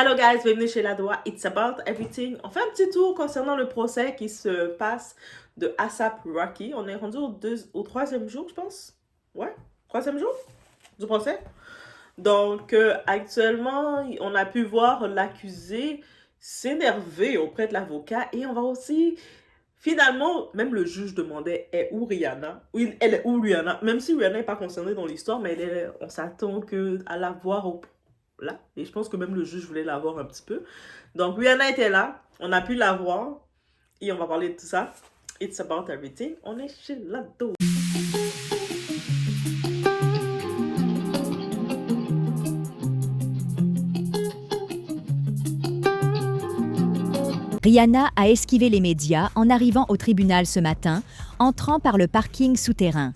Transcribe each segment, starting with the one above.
Hello guys, bienvenue chez La Doua, It's About Everything. On fait un petit tour concernant le procès qui se passe de ASAP Rocky. On est rendu au troisième jour, je pense. Ouais, troisième jour du procès. Donc, actuellement, on a pu voir l'accusé s'énerver auprès de l'avocat et on va aussi... Finalement, même le juge demandait est où Rihanna? Oui, elle est où Rihanna? Même si Rihanna n'est pas concernée dans l'histoire, mais on s'attend à la voir là. Et je pense que même le juge voulait la voir un petit peu. Donc Rihanna était là, on a pu la voir et on va parler de tout ça. It's about everything. On est chez Lado. Rihanna a esquivé les médias en arrivant au tribunal ce matin, entrant par le parking souterrain.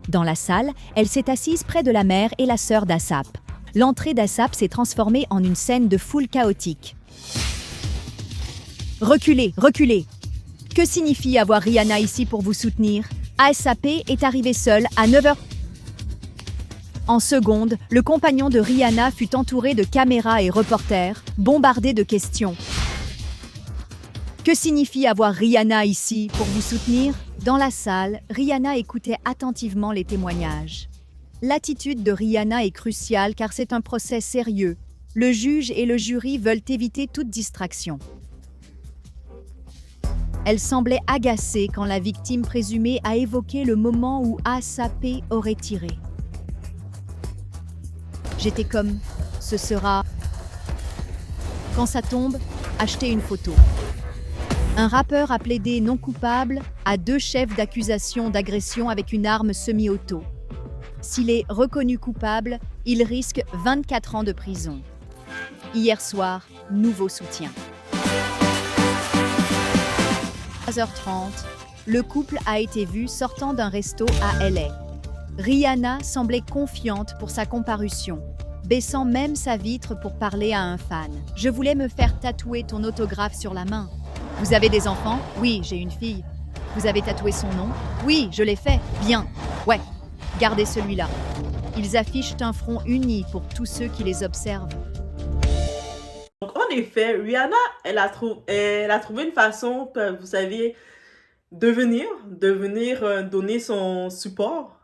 Dans la salle, elle s'est assise près de la mère et la sœur d'ASAP. L'entrée d'ASAP s'est transformée en une scène de foule chaotique. Reculez, reculez! Que signifie avoir Rihanna ici pour vous soutenir? ASAP est arrivé seul à 9h. En seconde, le compagnon de Rihanna fut entouré de caméras et reporters, bombardé de questions. Que signifie avoir Rihanna ici pour vous soutenir? Dans la salle, Rihanna écoutait attentivement les témoignages. L'attitude de Rihanna est cruciale car c'est un procès sérieux. Le juge et le jury veulent éviter toute distraction. Elle semblait agacée quand la victime présumée a évoqué le moment où ASAP aurait tiré. J'étais comme, ce sera... Quand ça tombe, achetez une photo. Un rappeur a plaidé non coupable à 2 chefs d'accusation d'agression avec une arme semi-auto. S'il est reconnu coupable, il risque 24 ans de prison. Hier soir, nouveau soutien. À 13h30, le couple a été vu sortant d'un resto à LA. Rihanna semblait confiante pour sa comparution, baissant même sa vitre pour parler à un fan. « Je voulais me faire tatouer ton autographe sur la main. Vous avez des enfants? Oui, j'ai une fille. Vous avez tatoué son nom? Oui, je l'ai fait. Bien. Ouais, gardez celui-là. » Ils affichent un front uni pour tous ceux qui les observent. Donc en effet, Rihanna, elle a trouvé une façon, vous savez, de venir donner son support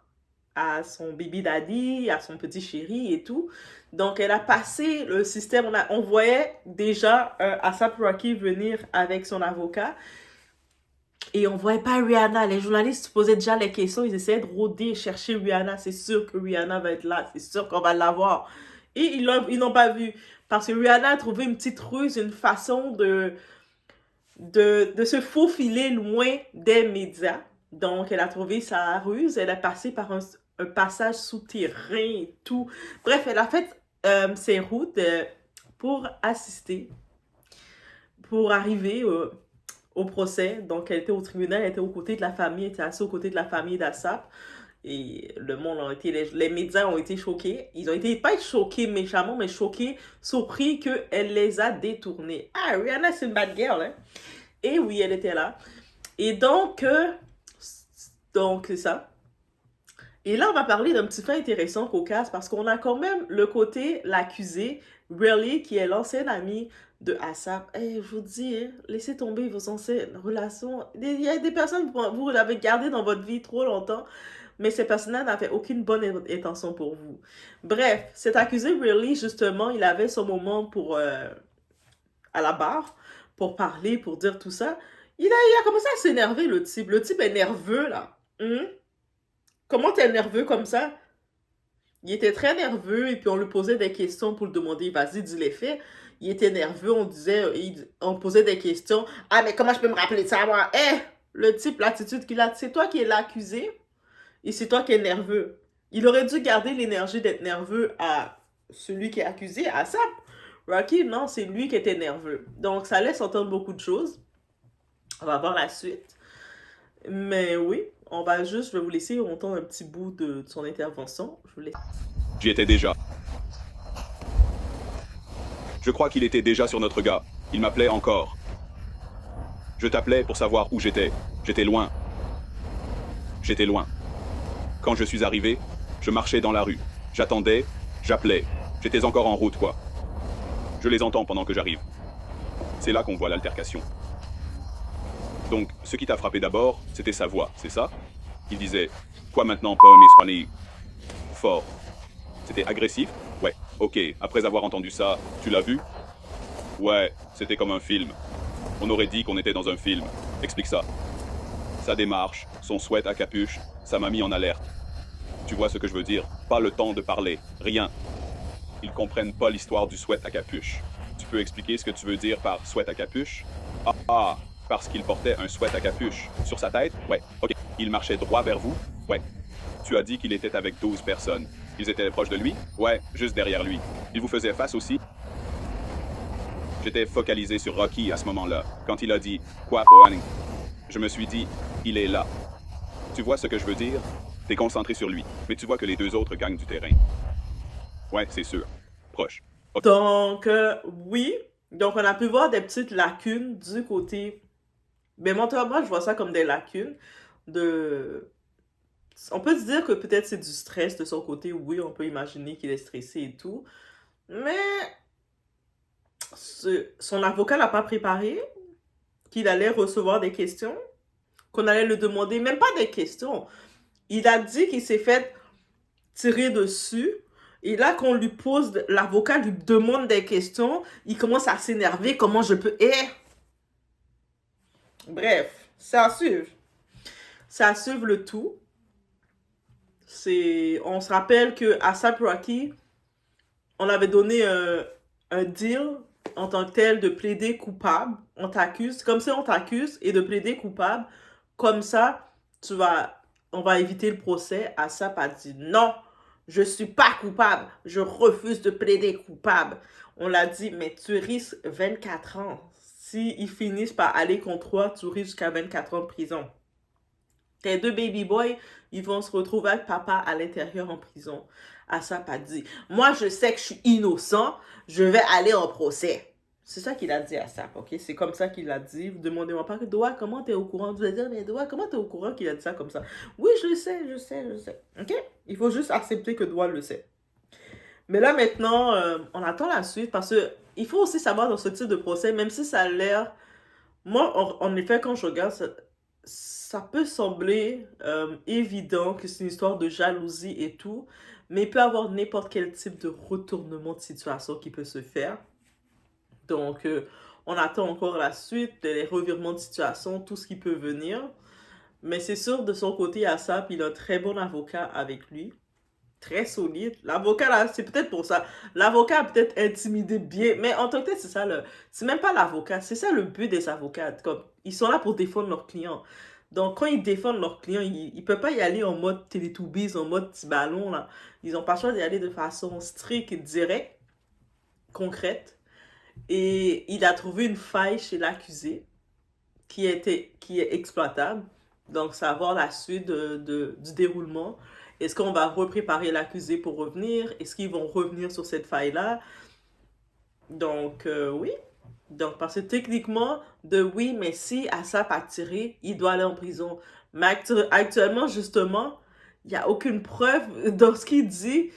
à son baby daddy, à son petit chéri et tout. Donc, elle a passé le système. On voyait déjà ASAP Rocky venir avec son avocat. Et on voyait pas Rihanna. Les journalistes se posaient déjà les questions. Ils essayaient de rôder et chercher Rihanna. C'est sûr que Rihanna va être là. C'est sûr qu'on va l'avoir. Et ils n'ont pas vu. Parce que Rihanna a trouvé une petite ruse, une façon de se faufiler loin des médias. Donc, elle a trouvé sa ruse. Elle a passé par un passage souterrain et tout. Bref, elle a fait ses routes pour assister, pour arriver au procès. Donc, elle était au tribunal, elle était aux côtés de la famille, elle était assise aux côtés de la famille d'ASAP. Et le monde les médias ont été choqués. Ils ont été, pas choqués méchamment, mais choqués, surpris qu'elle les a détournés. Ah, Rihanna, c'est une bad girl, hein? Et oui, elle était là. Et donc c'est ça. Et là, on va parler d'un petit fait intéressant, cocasse, parce qu'on a quand même le côté, l'accusé, Really, qui est l'ancienne amie de ASAP. Je vous dis, hein, laissez tomber vos anciennes relations. Il y a des personnes, vous l'avez gardé dans votre vie trop longtemps, mais ces personnes-là n'avaient aucune bonne intention pour vous. Bref, cet accusé, Really, justement, il avait son moment à la barre, pour parler, pour dire tout ça. Il a commencé à s'énerver, le type. Le type est nerveux, là. Comment t'es nerveux comme ça? Il était très nerveux et puis on lui posait des questions pour lui demander, vas-y, dis les faits. Il était nerveux, on posait des questions. Ah, mais comment je peux me rappeler de ça, moi? Le type, l'attitude qu'il a, c'est toi qui es l'accusé et c'est toi qui es nerveux. Il aurait dû garder l'énergie d'être nerveux à celui qui est accusé, à ASAP. Rocky, non, c'est lui qui était nerveux. Donc, ça laisse entendre beaucoup de choses. On va voir la suite. Mais oui, je vais vous laisser entendre un petit bout de son intervention. J'y étais déjà. Je crois qu'il était déjà sur notre gars. Il m'appelait encore. Je t'appelais pour savoir où j'étais. J'étais loin. J'étais loin. Quand je suis arrivé, je marchais dans la rue. J'attendais, j'appelais. J'étais encore en route, quoi. Je les entends pendant que j'arrive. C'est là qu'on voit l'altercation. Donc, ce qui t'a frappé d'abord, c'était sa voix, c'est ça? Il disait « Quoi maintenant, pas Miss Honey ?» Fort. C'était agressif? Ouais, ok. Après avoir entendu ça, tu l'as vu? Ouais, c'était comme un film. On aurait dit qu'on était dans un film. Explique ça. Sa démarche, son sweat à capuche, ça m'a mis en alerte. Tu vois ce que je veux dire? Pas le temps de parler, rien. Ils comprennent pas l'histoire du sweat à capuche. Tu peux expliquer ce que tu veux dire par sweat à capuche? Ah, parce qu'il portait un sweat à capuche. Sur sa tête? Ouais, ok. Il marchait droit vers vous? Ouais. Tu as dit qu'il était avec 12 personnes. Ils étaient proches de lui? Ouais, juste derrière lui. Il vous faisait face aussi? J'étais focalisé sur Rocky à ce moment-là, quand il a dit « Quoi, Honey ?» Je me suis dit « Il est là. » Tu vois ce que je veux dire? T'es concentré sur lui, mais tu vois que les deux autres gagnent du terrain. Ouais, c'est sûr. Proche. Okay. Donc, oui. Donc, on a pu voir des petites lacunes du côté... Mais moi, je vois ça comme des lacunes de... On peut se dire que peut-être c'est du stress de son côté. Oui, on peut imaginer qu'il est stressé et tout. Mais son avocat l'a pas préparé, qu'il allait recevoir des questions, qu'on allait le demander, même pas des questions. Il a dit qu'il s'est fait tirer dessus. Et là, qu'on lui pose, l'avocat lui demande des questions, il commence à s'énerver. Comment je peux... Bref, ça suive. Ça suive le tout. On se rappelle que A$AP Rocky, on avait donné un deal en tant que tel de plaider coupable. On t'accuse, comme si on t'accuse, et de plaider coupable. Comme ça, on va éviter le procès. A$AP a dit non, je suis pas coupable, je refuse de plaider coupable. On l'a dit, mais tu risques 24 ans. S'ils finissent par aller contre toi, tu risques jusqu'à 24 ans de prison. Tes deux baby boys, ils vont se retrouver avec papa à l'intérieur en prison. A$AP a dit, moi je sais que je suis innocent, je vais aller en procès. C'est ça qu'il a dit à A$AP, ok? C'est comme ça qu'il a dit. Vous demandez-moi pas, Doa, comment t'es au courant? Vous allez dire, mais Doa, comment t'es au courant qu'il a dit ça comme ça? Oui, je le sais, je sais. Ok? Il faut juste accepter que Doa le sait. Mais là, maintenant, on attend la suite parce que il faut aussi savoir dans ce type de procès, même si ça a l'air... Moi, en effet, quand je regarde, ça peut sembler évident que c'est une histoire de jalousie et tout, mais il peut y avoir n'importe quel type de retournement de situation qui peut se faire. Donc, on attend encore la suite, les revirements de situation, tout ce qui peut venir. Mais c'est sûr, de son côté, A$AP, il a un très bon avocat avec lui. Très solide. L'avocat, là, c'est peut-être pour ça. L'avocat a peut-être intimidé bien. Mais en tant que tel, c'est ça, c'est même pas l'avocat. C'est ça le but des avocats. Comme, ils sont là pour défendre leurs clients. Donc, quand ils défendent leurs clients, ils ne peuvent pas y aller en mode Teletubbies, en mode petit ballon, là. Ils n'ont pas le choix d'y aller de façon stricte, directe, concrète. Et il a trouvé une faille chez l'accusé qui est exploitable. Donc, savoir la suite du déroulement. Est-ce qu'on va repréparer l'accusé pour revenir? Est-ce qu'ils vont revenir sur cette faille-là? Donc, oui. Donc, parce que techniquement, oui, mais si A$AP a tiré, il doit aller en prison. Mais actuellement, justement, il n'y a aucune preuve dans ce qu'il dit.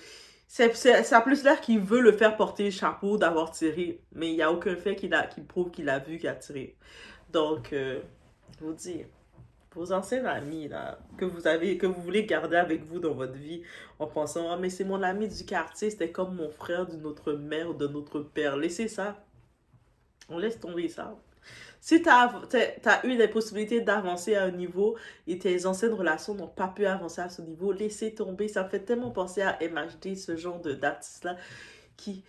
Ça a plus l'air qu'il veut le faire porter le chapeau d'avoir tiré. Mais il n'y a aucun fait qui prouve qu'il a vu qu'il a tiré. Donc, je vous dis, vos anciens amis là, que vous voulez garder avec vous dans votre vie en pensant, ah, mais c'est mon ami du quartier, c'était comme mon frère de notre mère ou de notre père. Laissez ça. On laisse tomber ça. Si tu as eu des possibilités d'avancer à un niveau et tes anciennes relations n'ont pas pu avancer à ce niveau, laissez tomber. Ça me fait tellement penser à MHD, ce genre d'artistes-là qui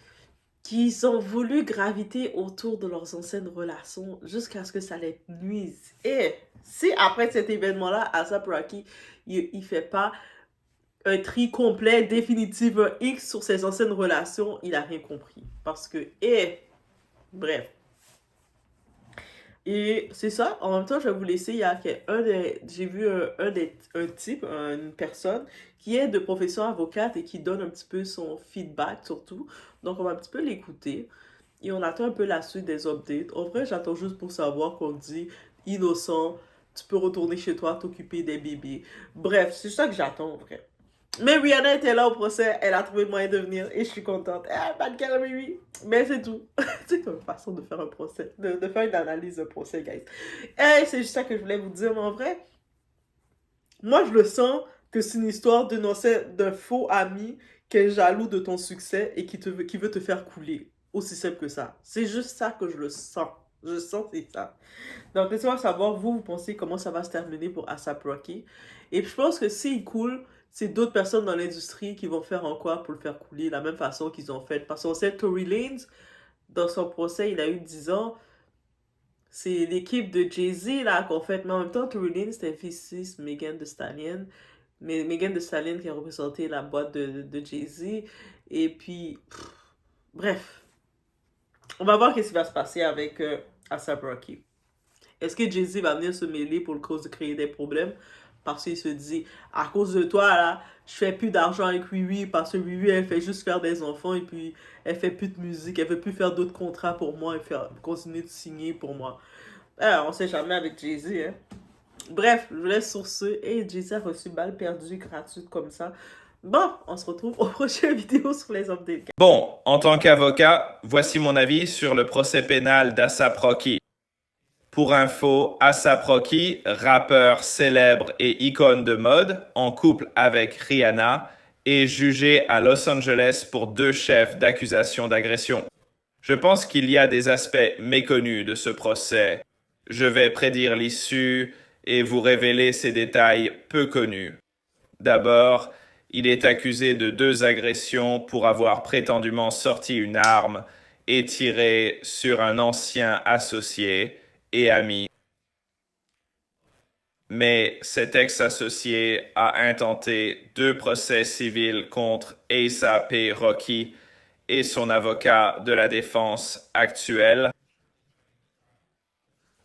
ont voulu graviter autour de leurs anciennes relations jusqu'à ce que ça les nuise. Et si après cet événement-là, A$AP Rocky, il fait pas un tri complet, définitif, un X sur ses anciennes relations, il a rien compris. Parce que, bref. Et c'est ça, en même temps, je vais vous laisser, j'ai vu un type, une personne qui est de profession avocate et qui donne un petit peu son feedback surtout. Donc, on va un petit peu l'écouter et on attend un peu la suite des updates. En vrai, j'attends juste pour savoir qu'on dit innocent, tu peux retourner chez toi, t'occuper des bébés. Bref, c'est ça que j'attends en vrai. Mais Rihanna était là au procès, elle a trouvé le moyen de venir et je suis contente. Ah, bad girl, oui. Mais c'est tout. C'est comme une façon de faire un procès, de faire une analyse de procès, guys. Et c'est juste ça que je voulais vous dire, mais en vrai, moi je le sens que c'est une histoire d'un faux ami qui est jaloux de ton succès et qui veut te faire couler. Aussi simple que ça. C'est juste ça que je le sens. Je sens que c'est ça. Donc, laissez-moi savoir, vous pensez comment ça va se terminer pour A$AP Rocky. Et puis, je pense que s'il coule, c'est d'autres personnes dans l'industrie qui vont faire encore pour le faire couler, la même façon qu'ils ont fait. Parce qu'on sait, Tory Lanez, dans son procès, il a eu 10 ans. C'est l'équipe de Jay-Z, là, qu'on fait. Mais en même temps, Tory Lanez, c'était fils Megan Thee Stallion. Mais Megan Thee Stallion qui a représenté la boîte de Jay-Z. Et puis, bref. On va voir qu'est-ce qui va se passer avec A$AP Rocky. Est-ce que Jay-Z va venir se mêler pour le cause de créer des problèmes? Parce qu'il se dit, à cause de toi, là, je fais plus d'argent avec Riri parce que Riri, elle fait juste faire des enfants et puis elle fait plus de musique, elle veut plus faire d'autres contrats pour moi et continuer de signer pour moi. On sait jamais avec Jay-Z, hein. Bref, je vous laisse sur ce. Et Jay-Z a reçu balle perdue gratuite comme ça. Bon, on se retrouve aux prochaines vidéos sur les updates. Bon, en tant qu'avocat, voici mon avis sur le procès pénal d'A$AP Rocky. Pour info, A$AP Rocky, rappeur célèbre et icône de mode, en couple avec Rihanna, est jugé à Los Angeles pour 2 chefs d'accusation d'agression. Je pense qu'il y a des aspects méconnus de ce procès. Je vais prédire l'issue et vous révéler ces détails peu connus. D'abord, il est accusé de 2 agressions pour avoir prétendument sorti une arme et tiré sur un ancien associé et ami. Mais cet ex-associé a intenté 2 procès civils contre A$AP Rocky et son avocat de la défense actuel.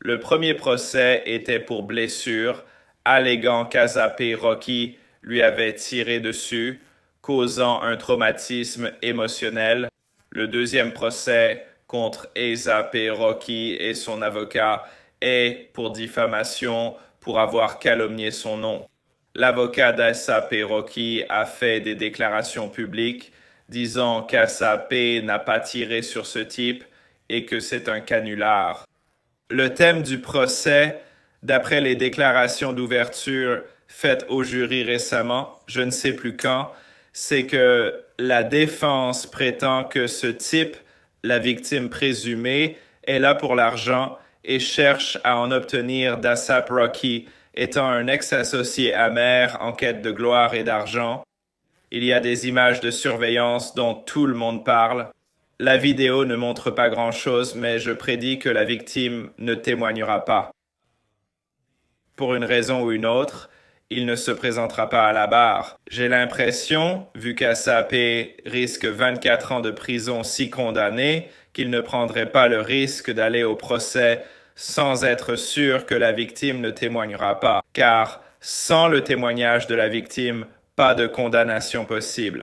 Le premier procès était pour blessure, alléguant qu'A$AP Rocky lui avait tiré dessus, causant un traumatisme émotionnel. Le deuxième procès contre A$AP Rocky et son avocat est pour diffamation pour avoir calomnié son nom. L'avocat d'A$AP Rocky a fait des déclarations publiques disant qu'A$AP n'a pas tiré sur ce type et que c'est un canular. Le thème du procès, d'après les déclarations d'ouverture faites au jury récemment, je ne sais plus quand, c'est que la défense prétend que ce type, la victime présumée, est là pour l'argent et cherche à en obtenir d'A$AP Rocky, étant un ex-associé amer en quête de gloire et d'argent. Il y a des images de surveillance dont tout le monde parle. La vidéo ne montre pas grand-chose, mais je prédis que la victime ne témoignera pas. Pour une raison ou une autre, il ne se présentera pas à la barre. J'ai l'impression, vu qu'A$AP risque 24 ans de prison si condamné, qu'il ne prendrait pas le risque d'aller au procès sans être sûr que la victime ne témoignera pas. Car sans le témoignage de la victime, pas de condamnation possible.